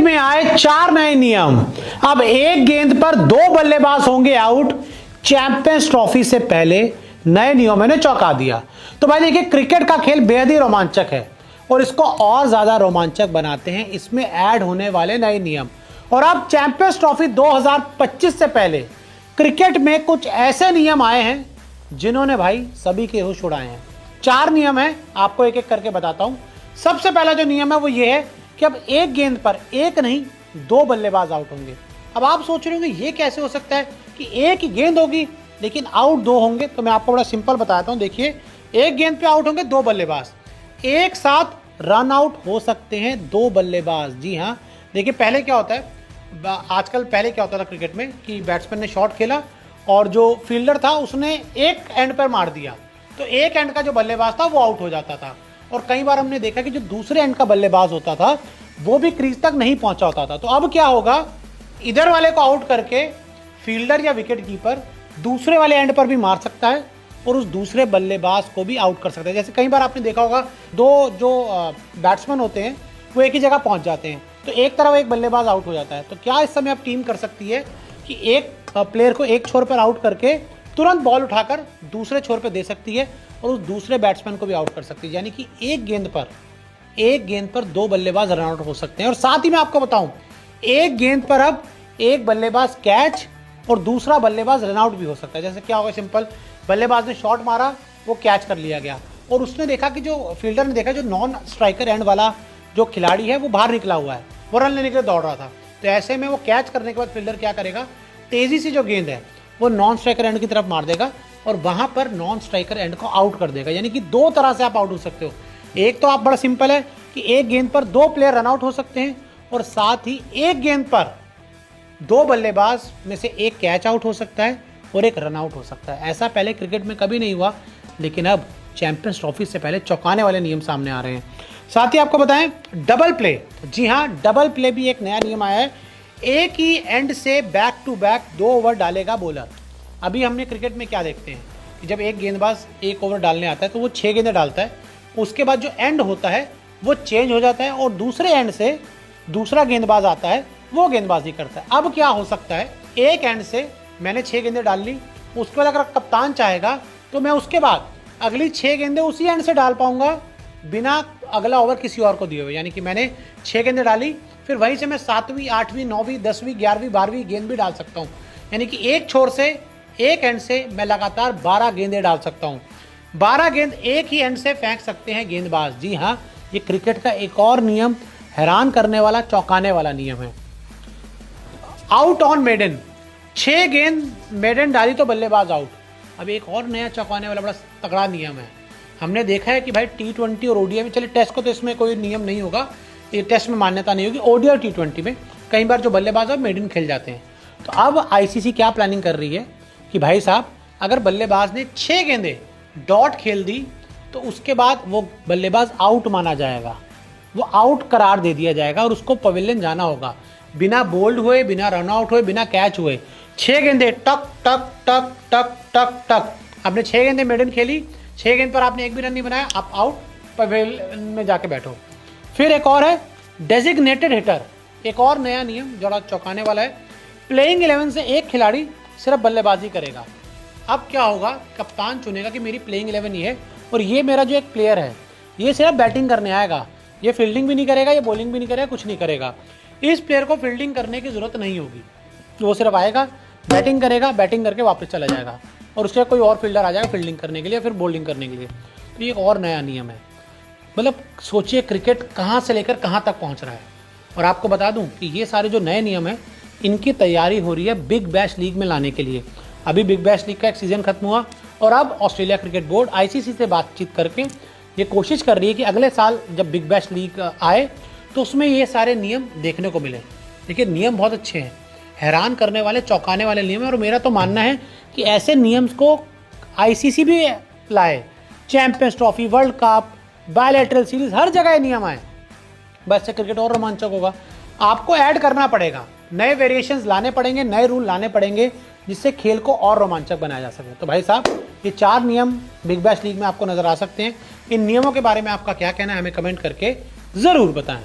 में आए 4 नए नियम। अब एक गेंद पर 2 बल्लेबाज होंगे आउट। चैंपियंस ट्रॉफी से पहले नए नियमों ने चौंका दिया। तो भाई देखिए, क्रिकेट का खेल बेहद ही रोमांचक है और इसको और ज्यादा रोमांचक बनाते हैं इसमें ऐड होने वाले नए नियम। और अब चैंपियंस ट्रॉफी 2025 से पहले क्रिकेट में कुछ ऐसे नियम आए हैं जिन्होंने भाई सभी के होश उड़ाए हैं। 4 नियम हैं, आपको एक एक करके बताता हूं। सबसे पहला जो नियम है वो ये है कि अब एक गेंद पर एक नहीं 2 बल्लेबाज आउट होंगे। अब आप सोच रहे होंगे ये कैसे हो सकता है कि एक ही गेंद होगी लेकिन आउट 2 होंगे। तो मैं आपको बड़ा सिंपल बताता हूं। देखिए, एक गेंद पे आउट होंगे 2 बल्लेबाज, एक साथ रन आउट हो सकते हैं 2 बल्लेबाज। जी हाँ, देखिए पहले क्या होता है, आजकल पहले क्या होता था क्रिकेट में कि बैट्समैन ने शॉट खेला और जो फील्डर था उसने एक एंड पर मार दिया, तो एक एंड का जो बल्लेबाज था वो आउट हो जाता था। और कई बार हमने देखा कि जो दूसरे एंड का बल्लेबाज होता था वो भी क्रीज तक नहीं पहुंचा होता था। तो अब क्या होगा, इधर वाले को आउट करके फील्डर या विकेट कीपर दूसरे वाले एंड पर भी मार सकता है और उस दूसरे बल्लेबाज को भी आउट कर सकता है। जैसे कई बार आपने देखा होगा, 2 जो बैट्समैन होते हैं वो एक ही जगह पहुंच जाते हैं, तो एक तरफ एक बल्लेबाज आउट हो जाता है। तो क्या इस समय अब टीम कर सकती है कि एक प्लेयर को एक छोर पर आउट करके तुरंत बॉल उठाकर दूसरे छोर पर दे सकती है और उस दूसरे बैट्समैन को भी आउट कर सकती है। यानी कि एक गेंद पर 2 बल्लेबाज रन आउट हो सकते हैं। और साथ ही मैं आपको बताऊं, एक गेंद पर अब एक बल्लेबाज कैच और दूसरा बल्लेबाज रन आउट भी हो सकता है। जैसे क्या होगा, सिंपल, बल्लेबाज ने शॉट मारा, वो कैच कर लिया गया और उसने देखा कि जो फील्डर ने देखा जो नॉन स्ट्राइकर एंड वाला जो खिलाड़ी है वो बाहर निकला हुआ है, वो रन लेने के लिए दौड़ रहा था। तो ऐसे में वो कैच करने के बाद फील्डर क्या करेगा, तेजी से जो गेंद है वो नॉन स्ट्राइकर एंड की तरफ मार देगा और वहां पर नॉन स्ट्राइकर एंड को आउट कर देगा। यानी कि 2 तरह से आप आउट हो सकते हो। एक तो आप बड़ा सिंपल है कि एक गेंद पर 2 प्लेयर रन आउट हो सकते हैं और साथ ही एक गेंद पर 2 बल्लेबाज में से एक कैच आउट हो सकता है और एक रन आउट हो सकता है। ऐसा पहले क्रिकेट में कभी नहीं हुआ, लेकिन अब चैंपियंस ट्रॉफी से पहले चौंकाने वाले नियम सामने आ रहे हैं। साथ ही आपको बताएं, डबल प्ले। जी हाँ, डबल प्ले भी एक नया नियम आया है। एक ही एंड से बैक टू बैक 2 ओवर डालेगा बॉलर। अभी हमने क्रिकेट में क्या देखते हैं कि जब एक गेंदबाज 1 ओवर डालने आता है तो वो 6 गेंदें डालता है, उसके बाद जो एंड होता है वो चेंज हो जाता है और दूसरे एंड से दूसरा गेंदबाज आता है, वो गेंदबाजी करता है। अब क्या हो सकता है, एक एंड से मैंने 6 गेंदें डाल ली, उसके बाद अगर कप्तान चाहेगा तो मैं उसके बाद अगली 6 गेंदें उसी एंड से डाल पाऊंगा बिना अगला ओवर किसी और को दिए हुए। यानी कि मैंने 6 गेंदें डाली, फिर वहीं से मैं 7वीं, 8वीं, 9वीं, 10वीं, 11वीं, 12वीं गेंद भी डाल सकता हूँ। यानी कि एक छोर से, एक एंड से मैं लगातार 12 गेंदें डाल सकता हूँ। 12 गेंद एक ही एंड से फेंक सकते हैं गेंदबाज। जी हाँ, ये क्रिकेट का एक और नियम, हैरान करने वाला, चौंकाने वाला नियम है। आउट ऑन मेडन, 6 गेंद मेडन डाली तो बल्लेबाज आउट। अब एक और नया चौंकाने वाला बड़ा तगड़ा नियम है। हमने देखा है कि भाई T20 और ODI में, चलिए टेस्ट को तो इसमें कोई नियम नहीं होगा, ये टेस्ट में मान्यता नहीं होगी। ODI और T20 में कई बार जो बल्लेबाज है मेडन खेल जाते हैं। तो अब ICC क्या प्लानिंग कर रही है कि भाई साहब, अगर बल्लेबाज ने 6 गेंदें डॉट खेल दी तो उसके बाद वो बल्लेबाज आउट माना जाएगा, वो आउट करार दे दिया जाएगा और उसको पवेलियन जाना होगा बिना बोल्ड हुए, बिना रन आउट हुए, बिना कैच हुए। 6 गेंदें टक टक टक टक टक टक, आपने 6 गेंदें मेडन खेली, 6 गेंद पर आपने एक भी रन नहीं बनाया, आप आउट, पवेलियन में जाके बैठो। फिर एक और है डेजिग्नेटेड हिटर, एक और नया नियम जो चौंकाने वाला है। प्लेइंग 11 से एक खिलाड़ी सिर्फ बल्लेबाजी करेगा। अब क्या होगा, कप्तान चुनेगा कि मेरी प्लेइंग 11 ये है और ये मेरा जो एक प्लेयर है ये सिर्फ बैटिंग करने आएगा, ये फील्डिंग भी नहीं करेगा, ये बॉलिंग भी नहीं करेगा, कुछ नहीं करेगा। इस प्लेयर को फील्डिंग करने की जरूरत नहीं होगी, वो सिर्फ आएगा, बैटिंग करेगा, बैटिंग करके वापस चला जाएगा और उसके कोई और फील्डर आ जाएगा फील्डिंग करने के लिए, फिर बॉलिंग करने के लिए। तो ये एक और नया नियम है। मतलब सोचिए क्रिकेट कहाँ से लेकर कहाँ तक पहुँच रहा है। और आपको बता दूं कि ये सारे जो नए नियम हैं इनकी तैयारी हो रही है बिग बैश लीग में लाने के लिए। अभी बिग बैश लीग का एक सीज़न खत्म हुआ और अब ऑस्ट्रेलिया क्रिकेट बोर्ड ICC से बातचीत करके ये कोशिश कर रही है कि अगले साल जब बिग बैश लीग आए तो उसमें ये सारे नियम देखने को मिले। देखिए, नियम बहुत अच्छे हैं, हैरान करने वाले, चौंकाने वाले नियम है। और मेरा तो मानना है कि ऐसे नियम्स को ICC भी लाए। Champions trophy, world cup, bilateral series, हर जगह नियम आए, बस से क्रिकेट और रोमांचक होगा। आपको ऐड करना पड़ेगा, नए वेरिएशंस लाने पड़ेंगे, नए रूल लाने पड़ेंगे जिससे खेल को और रोमांचक बनाया जा सके। तो भाई साहब, ये 4 नियम बिग बैश लीग में आपको नजर आ सकते हैं। इन नियमों के बारे में आपका क्या कहना है, हमें कमेंट करके जरूर बताएं।